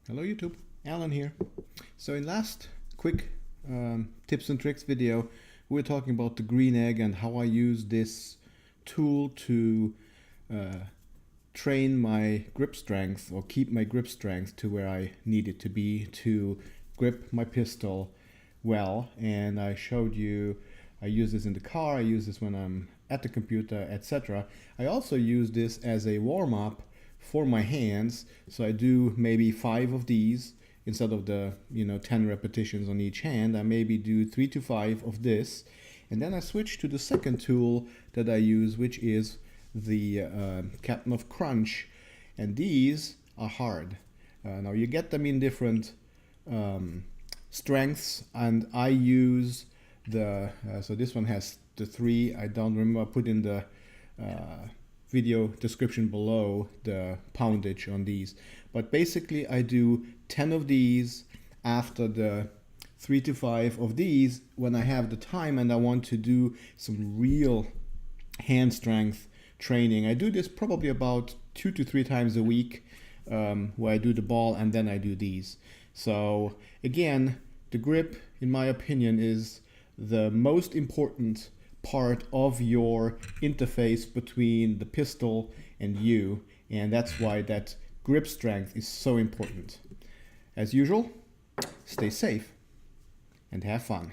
Hello YouTube, Alan here. So in last quick tips and tricks video, we were talking about the green egg and how I use this tool to train my grip strength or keep my grip strength to where I need it to be to grip my pistol well. And I showed you, I use this in the car, I use this when I'm at the computer, etc. I also use this as a warm-up for my hands, so I do maybe 5 of these instead of the 10 repetitions on each hand. I maybe do 3 to 5 of this, and then I switch to the second tool that I use, which is the Captain of Crunch, and these are hard. Now you get them in different strengths, and I use the so this one has the 3. I don't remember, I put in the video description below the poundage on these, but basically I do 10 of these after the 3 to 5 of these when I have the time and I want to do some real hand strength training. I do this probably about 2 to 3 times a week, where I do the ball and then I do these. So again, the grip, in my opinion, is the most important part of your interface between the pistol and you, and that's why that grip strength is so important. As usual, stay safe and have fun.